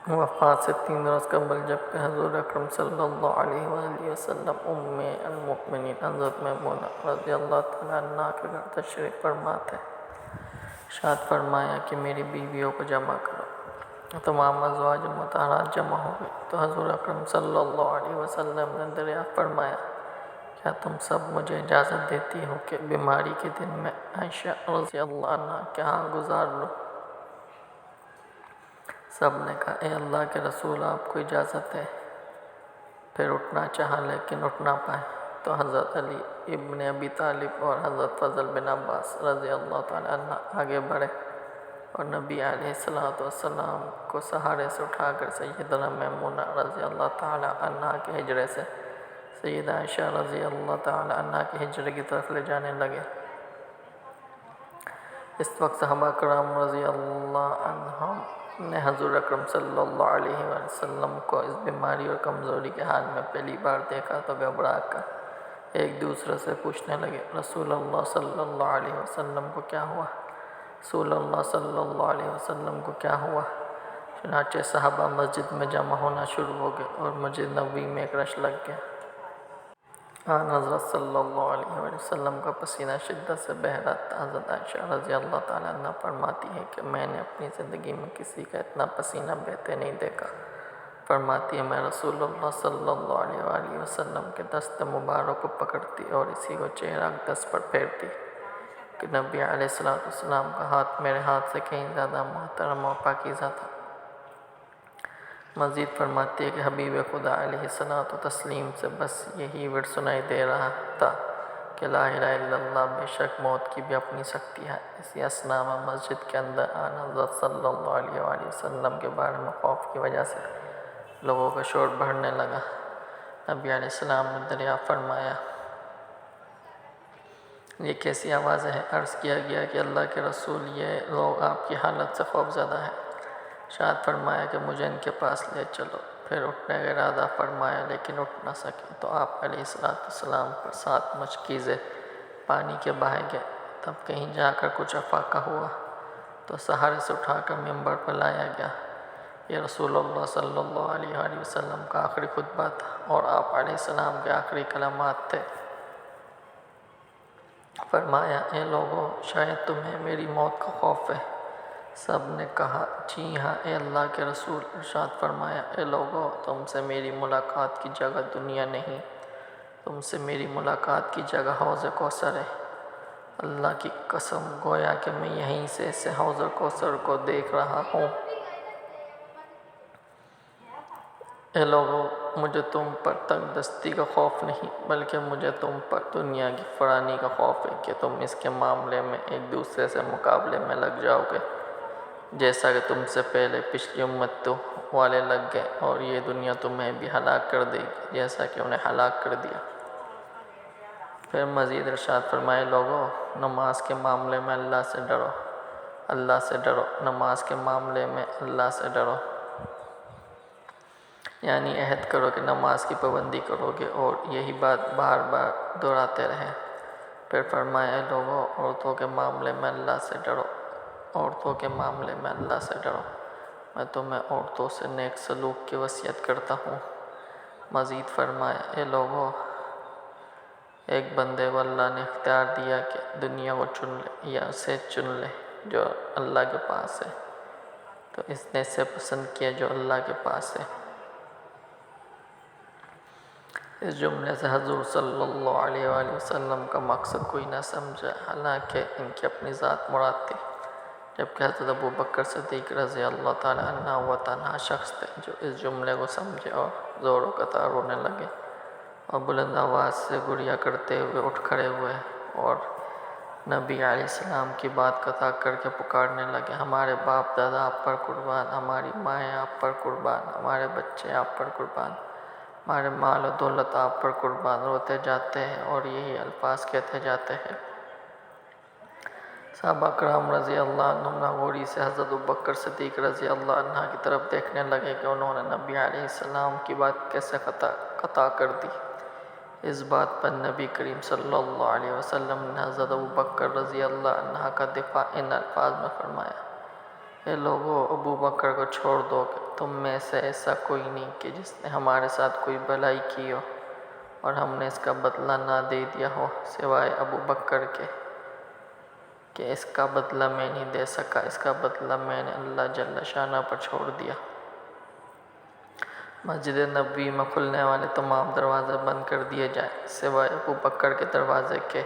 وفات سے 3 روز قبل جبکہ حضور اکرم صلی اللہ علیہ وآلہ وسلم ام المؤمنین حضرت میمونہ رضی اللہ تعالیٰ عنہ کے گھر تشریف فرما تھے، ارشاد فرمایا کہ میری بیویوں کو جمع کرو۔ تمام ازواج المطہرات جمع ہو گئی تو حضور اکرم صلی اللہ علیہ وسلم نے دریافت فرمایا، کیا تم سب مجھے اجازت دیتی ہو کہ بیماری کے دن میں عائشہ رضی اللہ عنہ کے ہاں گزار لوں؟ سب نے کہا، اے اللہ کے رسول، آپ کو اجازت ہے۔ پھر اٹھنا چاہا لیکن اٹھ نہ پائے تو حضرت علی ابن ابی طالب اور حضرت فضل بن عباس رضی اللہ تعالیٰ عنہ آگے بڑھے اور نبی علیہ السلام کو سہارے سے اٹھا کر سیدنا میمونہ رضی اللہ تعالیٰ عنہ کے حجرے سے سیدہ عائشہ رضی اللہ تعالیٰ عنہ کے حجرے کی طرف لے جانے لگے۔ اس وقت صحابہ کرام رضی اللہ عنہم نے حضور اکرم صلی اللہ علیہ وسلم کو اس بیماری اور کمزوری کے حال میں پہلی بار دیکھا تو گھبرا کر ایک دوسرے سے پوچھنے لگے، رسول اللہ صلی اللہ علیہ وسلم کو کیا ہوا؟ رسول اللہ صلی اللہ علیہ وسلم کو کیا ہوا؟ چنانچہ صحابہ مسجد میں جمع ہونا شروع ہو گئے اور مسجد نبوی میں ایک رش لگ گیا۔ آن حضرت صلی اللہ علیہ وسلم کا پسینہ شدت سے بہہ رہا تھا۔ حضرت عائشہ رضی اللہ تعالیٰ عنہ فرماتی ہے کہ میں نے اپنی زندگی میں کسی کا اتنا پسینہ بہتے نہیں دیکھا۔ فرماتی ہے، میں رسول اللہ صلی اللہ علیہ وآلہ وسلم کے دست مبارک کو پکڑتی اور اسی کو چہرہ دست پر پھیرتی کہ نبی علیہ السلام کا ہاتھ میرے ہاتھ سے کہیں زیادہ محترم اور پاکیزہ تھا۔ مزید فرماتی ہے کہ حبیب خدا علیہ الصلوۃ والتسلیم سے بس یہی ورد سنائی دے رہا تھا کہ لا الہ الا اللہ، بے شک موت کی بھی اپنی سختی ہے۔ اسی اثناء میں مسجد کے اندر آن حضرت صلی اللہ علیہ وآلہ وسلم کے بارے میں خوف کی وجہ سے لوگوں کا شور بڑھنے لگا۔ نبی علیہ السلام نے دریافت فرمایا، یہ کیسی آوازیں ہیں؟ عرض کیا گیا کہ اللہ کے رسول، یہ لوگ آپ کی حالت سے خوف زدہ ہیں۔ ارشاد فرمایا کہ مجھے ان کے پاس لے چلو۔ پھر اٹھنے کا ارادہ فرمایا لیکن اٹھ نہ سکے تو آپ علیہ السلام پر 7 مشکیزیں پانی کے بہائے گئے۔ تب کہیں جا کر کچھ افاقہ ہوا تو سہارے سے اٹھا کر ممبر پر لایا گیا۔ یہ رسول اللہ صلی اللہ علیہ وآلہ وسلم کا آخری خطبہ تھا اور آپ علیہ السلام کے آخری کلمات تھے۔ فرمایا، اے لوگو، شاید تمہیں میری موت کا خوف ہے۔ سب نے کہا، جی ہاں اے اللہ کے رسول۔ ارشاد فرمایا، اے لوگو، تم سے میری ملاقات کی جگہ دنیا نہیں، تم سے میری ملاقات کی جگہ حوض کوثر ہے۔ اللہ کی قسم، گویا کہ میں یہیں سے حوض کوثر کو دیکھ رہا ہوں۔ اے لوگو، مجھے تم پر تنگ دستی کا خوف نہیں، بلکہ مجھے تم پر دنیا کی فانی کا خوف ہے کہ تم اس کے معاملے میں ایک دوسرے سے مقابلے میں لگ جاؤ گے، جیسا کہ تم سے پہلے پچھلی امتوں والے لگ گئے، اور یہ دنیا تمہیں بھی ہلاک کر دے گی جیسا کہ انہیں ہلاک کر دیا۔ پھر مزید ارشاد فرمائے، لوگو، نماز کے معاملے میں اللہ سے ڈرو، اللہ سے ڈرو، نماز کے معاملے میں اللہ سے ڈرو۔ یعنی عہد کرو کہ نماز کی پابندی کرو گے اور یہی بات بار بار دہراتے رہیں۔ پھر فرمایا، اے لوگو، عورتوں کے معاملے میں اللہ سے ڈرو، عورتوں کے معاملے میں اللہ سے ڈرو، میں تمہیں عورتوں سے نیک سلوک کی وصیت کرتا ہوں۔ مزید فرمایا، اے لوگو، ایک بندے کو اللہ نے اختیار دیا کہ دنیا کو چن لے یا اسے چن لے جو اللہ کے پاس ہے، تو اس نے اسے پسند کیا جو اللہ کے پاس ہے۔ اس جملے سے حضور صلی اللہ علیہ وآلہ وسلم کا مقصد کوئی نہ سمجھا، حالانکہ ان کی اپنی ذات مراد تھی، جبکہ حضرت ابوبکر صدیق رضی اللہ تعالیٰ عنہ وہ تنہا شخص تھے جو اس جملے کو سمجھے اور زور و قطار رونے لگے اور بلند آواز سے گریہ کرتے ہوئے اٹھ کھڑے ہوئے اور نبی علیہ السلام کی بات قطع کر کے پکارنے لگے، ہمارے باپ دادا آپ پر قربان، ہماری مائیں آپ پر قربان، ہمارے بچے آپ پر قربان، ہمارے مال و دولت آپ پر قربان۔ روتے جاتے ہیں اور یہی الفاظ کہتے جاتے ہیں۔ صحابہ کرام رضی اللہ عنہم غوری سے حضرت ابوبکر صدیق رضی اللہ عنہ کی طرف دیکھنے لگے کہ انہوں نے نبی علیہ السلام کی بات کیسے قطع کر دی۔ اس بات پر نبی کریم صلی اللہ علیہ وسلم نے حضرت ابوبکر رضی اللہ عنہ کا دفاع ان الفاظ میں فرمایا، اے لوگو، ابوبکر کو چھوڑ دو کہ تم میں سے ایسا کوئی نہیں کہ جس نے ہمارے ساتھ کوئی بھلائی کی ہو اور ہم نے اس کا بدلہ نہ دے دیا ہو سوائے ابو بکر کے کہ اس کا بدلہ میں نہیں دے سکا، اس کا بدلہ میں نے اللہ جل شانہ پر چھوڑ دیا۔ مسجد نبوی میں کھلنے والے تمام دروازے بند کر دیے جائیں سوائے ابو بکر کے دروازے کے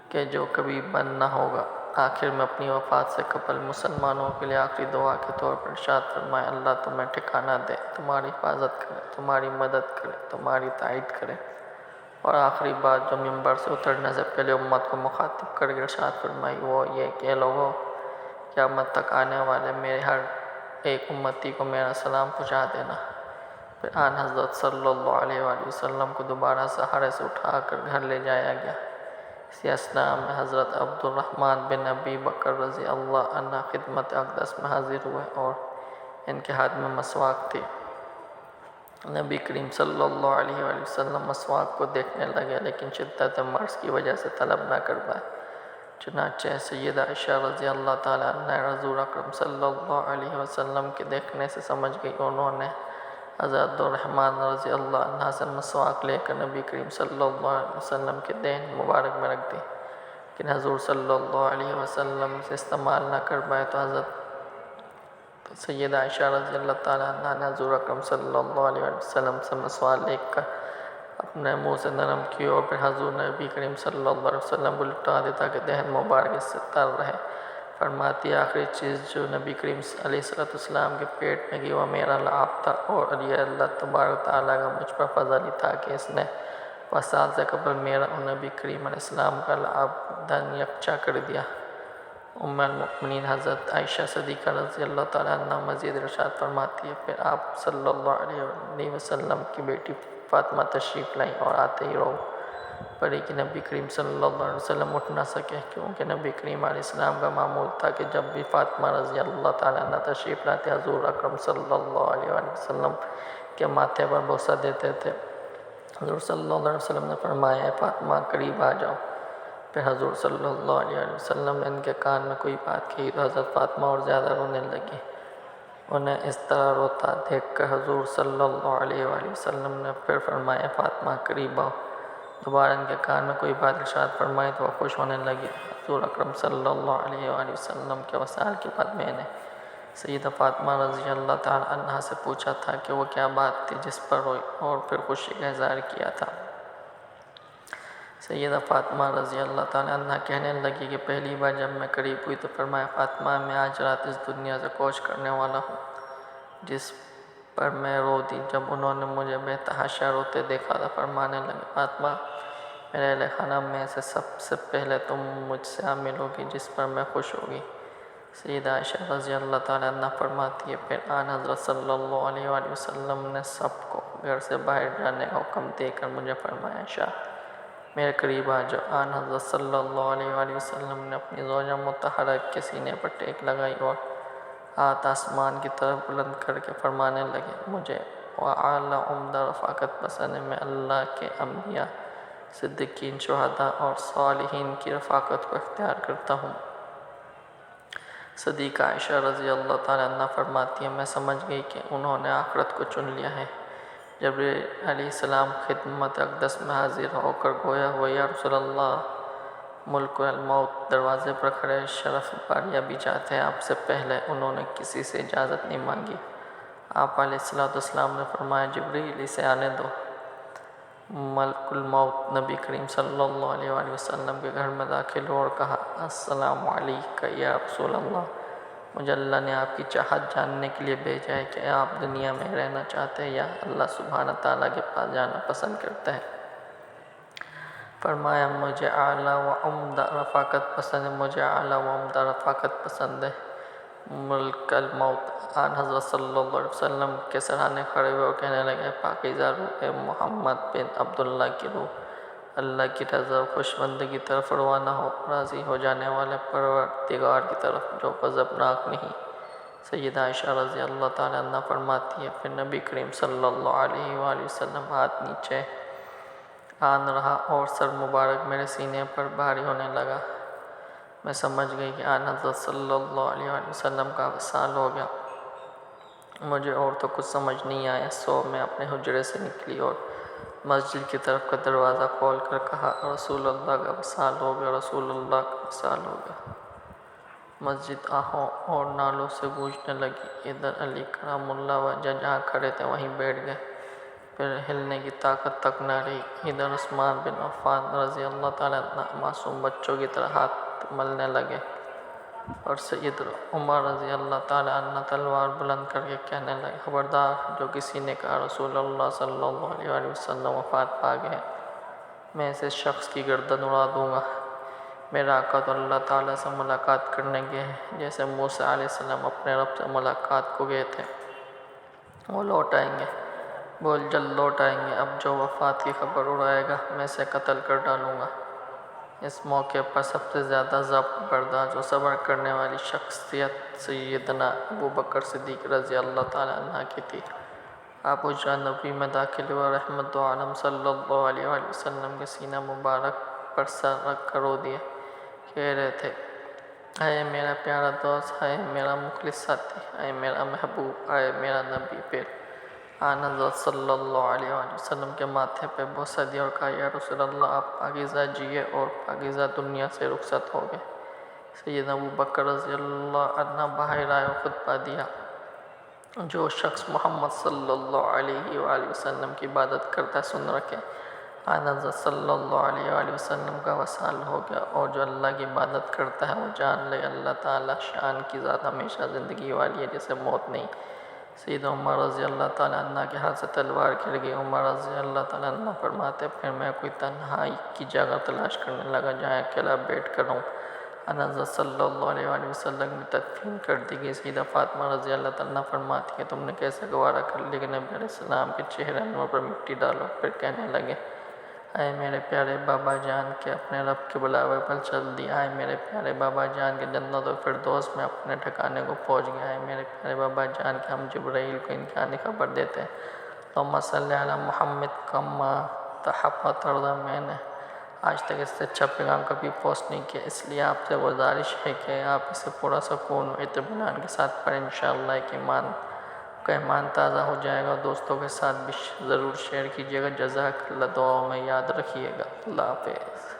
کہ جو کبھی بند نہ ہوگا۔ آخر میں اپنی وفات سے قبل مسلمانوں کے لیے آخری دعا کے طور پر ارشاد فرمائے، اللہ تمہیں ٹھکانہ دے، تمہاری حفاظت کرے، تمہاری مدد کرے، تمہاری تائید کرے۔ اور آخری بات جو منبر سے اترنے سے پہلے امت کو مخاطب کر کے ارشاد فرمائی وہ یہ کہ لوگوں، قیامت تک آنے والے میرے ہر ایک امتی کو میرا سلام پہنچا دینا۔ پھر آن حضرت صلی اللہ علیہ وآلہ وسلم کو دوبارہ سہارے سے اٹھا کر گھر لے جایا گیا۔ اسی اثناء میں حضرت عبد الرحمن بن ابی بکر رضی اللہ عنہ خدمت اقدس میں حاضر ہوئے اور ان کے ہاتھ میں مسواک تھی۔ نبی کریم صلی اللہ علیہ وآلہ وسلم مسواک کو دیکھنے لگے لیکن شدت مرض کی وجہ سے طلب نہ کر پائے۔ چنانچہ سیدہ عائشہ رضی اللہ تعالیٰ عنہ حضور اکرم صلی اللہ علیہ وسلم کے دیکھنے سے سمجھ گئی، انہوں نے حضرت عبد الرحمن رضی اللہ عنہ سے مسواک لے کر نبی کریم صلی اللہ علیہ وسلم کے دہن مبارک میں رکھ دی، لیکن حضور صلی اللہ علیہ وسلم سے استعمال نہ کر پائے تو حضرت سیدہ عائشہ رضی اللہ تعالیٰ عنہ نے حضور اکرم صلی اللہ علیہ وسلم سے مسواک لے کر اپنے منہ سے نرم کی اور پھر حضور نبی کریم صلی اللہ علیہ وسلم کو لٹا دیا تاکہ دہن مبارک اس سے تر رہے۔ فرماتی آخری چیز جو نبی کریم علیہ السلام کے پیٹ میں گئی وہ میرا لعاب تھا اور یہ اللہ تبارک تعالیٰ کا مجھ پر فضل ہی تھا کہ اس نے وصال سے قبل میرا اور نبی کریم علیہ السلام کا لعاب دن یکجا کر دیا۔ ام المؤمنین حضرت عائشہ صدیقہ رضی اللہ تعالیٰ عنہ مزید ارشاد فرماتی ہے پھر آپ صلی اللہ علیہ وسلم کی بیٹی فاطمہ تشریف لائیں اور آتے ہی رو پڑی کہ نبی کریم صلی اللہ علیہ وسلم اٹھ نہ سکے، کیونکہ نبی کریم علیہ السلام کا معمول تھا کہ جب بھی فاطمہ رضی اللہ تعالیٰ عنہ تشریف لاتے حضور اکرم صلی اللہ علیہ وسلم کے ماتھے پر بوسہ دیتے تھے۔ حضور صلی اللہ علیہ وسلم نے فرمایا اے فاطمہ قریب آ جاؤ۔ پھر حضور صلی اللہ علیہ وسلم نے ان کے کان میں کوئی بات کہی تو حضرت فاطمہ اور زیادہ رونے لگی۔ انہیں اس طرح روتا دیکھ کر حضور صلی اللہ علیہ وآلہ وسلم نے پھر فرمایا فاطمہ قریب آؤ۔ دوبارہ ان کے کان میں کوئی بات ارشاد فرمائی تو وہ خوش ہونے لگی۔ حضور اکرم صلی اللہ علیہ وآلہ وسلم کے وصال کے بعد میں نے سیدہ فاطمہ رضی اللہ تعالیٰ عنہ سے پوچھا تھا کہ وہ کیا بات تھی جس پر روئی اور پھر خوشی کا اظہار کیا تھا۔ سیدہ فاطمہ رضی اللہ تعالیٰ عنہ کہنے لگی کہ پہلی بار جب میں قریب ہوئی تو فرمایا فاطمہ میں آج رات اس دنیا سے کوچ کرنے والا ہوں، جس پر میں رو دی۔ جب انہوں نے مجھے بے تحاشا روتے دیکھا تو فرمانے لگے فاطمہ میرے اہل خانہ میں سے سب سے پہلے تم مجھ سے عامل ہوگی جس پر میں خوش ہوگی۔ سیدہ عائشہ رضی اللہ تعالیٰ عنہ فرماتی ہے پھر آن حضرت صلی اللہ علیہ وآلہ وسلم نے سب کو گھر سے باہر جانے کا حکم دے کر مجھے فرمایا عائشہ میرے قریب آ جاؤ۔ آن حضرت صلی اللہ علیہ وآلہ وسلم نے اپنی زوجہ مطہرہ کے سینے پر ٹیک لگائی اور ہاتھ آسمان کی طرف بلند کر کے فرمانے لگے مجھے وَأَعْلَى عمدہ رفاقت پسند میں اللہ کے انبیاء، صدیقین، شہداء اور صالحین کی رفاقت کو اختیار کرتا ہوں۔ صدیقہ عائشہ رضی اللہ تعالیٰ عنہ فرماتی ہیں میں سمجھ گئی کہ انہوں نے آخرت کو چن لیا ہے۔ جبریل علیہ السلام خدمت اقدس میں حاضر ہو کر گویا ہوا یا رسول اللہ ملک الموت دروازے پر کھڑے شرف باریہ بھی چاہتے ہیں آپ سے پہلے انہوں نے کسی سے اجازت نہیں مانگی۔ آپ علیہ السلام نے فرمایا جبریل اسے آنے دو۔ ملک الموت نبی کریم صلی اللہ علیہ وآلہ وسلم کے گھر میں داخل ہو اور کہا السلام علیکہ یا رسول اللہ، مجھے اللہ نے آپ کی چاہت جاننے کے لیے بھیجا ہے کہ آپ دنیا میں رہنا چاہتے ہیں یا اللہ سبحانہ تعالیٰ کے پاس جانا پسند کرتے ہیں۔ فرمایا مجھے اعلیٰ و عمدہ رفاقت پسند ہے، مجھے اعلیٰ و عمدہ رفاقت پسند ہے۔ ملک الموت آن حضرت صلی اللہ علیہ وسلم کے سرانے کھڑے ہوئے اور کہنے لگے پاکیزہ روح محمد بن عبداللہ کی روح، اللہ کی رضا و خوشبندی کی طرف روانہ ہو، راضی ہو جانے والے پروردگار کی طرف جو غضبناک نہیں۔ سیدہ عائشہ رضی اللہ تعالیٰ عنہ فرماتی ہے پھر نبی کریم صلی اللہ علیہ وآلہ وسلم ہاتھ نیچے آن رہا اور سر مبارک میرے سینے پر بھاری ہونے لگا۔ میں سمجھ گئی کہ آن حضرت صلی اللہ علیہ وآلہ وسلم کا وصال ہو گیا۔ مجھے اور تو کچھ سمجھ نہیں آیا، سو میں اپنے حجرے سے نکلی اور مسجد کی طرف کا دروازہ کھول کر کہا، رسول اللہ کا وصال ہو گیا، رسول اللہ کا وصال ہو گیا۔ مسجد آہوں اور نالوں سے گونجنے لگی۔ ادھر علی کرام اللہ وجہ جہاں کھڑے تھے وہیں بیٹھ گئے، پھر ہلنے کی طاقت تک نہ رہی۔ ادھر عثمان بن عفان رضی اللہ تعالیٰ عنہ معصوم بچوں کی طرح ہاتھ ملنے لگے، اور سیدنا عمر رضی اللہ تعالیٰ عنہ تلوار بلند کر کے کہنے لگے، خبردار، جو کسی نے کہا رسول اللہ صلی اللہ علیہ وسلم وفات پا گئے، میں اس شخص کی گردن اڑا دوں گا۔ میرا آقا تو اللہ تعالیٰ سے ملاقات کرنے گئے ہیں، جیسے موسیٰ علیہ السلام اپنے رب سے ملاقات کو گئے تھے۔ وہ لوٹ آئیں گے، بول جلد لوٹ آئیں گے۔ اب جو وفات کی خبر اڑائے گا میں اسے قتل کر ڈالوں گا۔ اس موقع پر سب سے زیادہ ضبط برداشت و صبر کرنے والی شخصیت سیدنا ابو بکر صدیق رضی اللہ تعالیٰ عنہ کی تھی۔ آپ حجرہ نبوی میں داخل ہوئے، رحمت عالم صلی اللہ علیہ وسلم کے سینہ مبارک پر سر رکھ کر رو دیے، کہہ رہے تھے، اے میرا پیارا دوست، اے میرا مخلص ساتھی، اے میرا محبوب، اے میرا نبی۔ پھر آن حضرت صلی اللہ علیہ وسلم کے ماتھے پہ بوسہ دیا اور کہا، یا رسول اللہ، آپ پاکیزہ جیے اور پاکیزہ دنیا سے رخصت ہو گئے۔ سیدنا ابو بکر رضی اللہ عنہ باہر آئے اور خطبہ دیا، جو شخص محمد صلی اللہ علیہ وآلہ وسلم کی عبادت کرتا ہے سن رکھے، آن حضرت صلی اللہ علیہ وآلہ وسلم کا وصال ہو گیا، اور جو اللہ کی عبادت کرتا ہے وہ جان لے اللہ تعالیٰ شان کی ذات ہمیشہ زندگی والی ہے، جسے موت نہیں۔ سیدنا عمر رضی اللہ تعالیٰ عنہ کے ہاتھ سے تلوار گر گئی۔ عمر رضی اللہ تعالیٰ عنہ فرماتے، پھر میں کوئی تنہائی کی جگہ تلاش کرنے لگا جہاں اکیلا بیٹھ کر ہوں۔ حضرت صلی اللہ علیہ وآلہ وسلم کی تدفین کر دی گئی۔ سیدہ فاطمہ رضی اللہ تعالیٰ عنہ فرماتی ہے، تم نے کیسے گوارا کر لیا کہ نبی علیہ السلام کے چہرے انور پر مٹی ڈالو؟ پھر کہنے لگے، اے میرے پیارے بابا جان کے اپنے رب کے بلاوے پر چل دیا، اے میرے پیارے بابا جان کے جنت و فردوس میں اپنے ٹھکانے کو پہنچ گیا، اے میرے پیارے بابا جان کے ہم جبرائیل کو امکانی خبر دیتے ہیں۔ اللہم صلی علی محمد کما تحفظ ترضا۔ میں نے آج تک اس سے اچھا پیغام کبھی پوسٹ نہیں کیا، اس لیے آپ سے گزارش ہے کہ آپ اسے پورا سکون و اطمینان کے ساتھ پڑھیں، انشاءاللہ ایک ایمان تازہ ہو جائے گا۔ دوستوں کے ساتھ بھی ضرور شیئر کیجیے گا۔ جزاک اللہ، دعاؤں میں یاد رکھیے گا۔ اللہ حافظ۔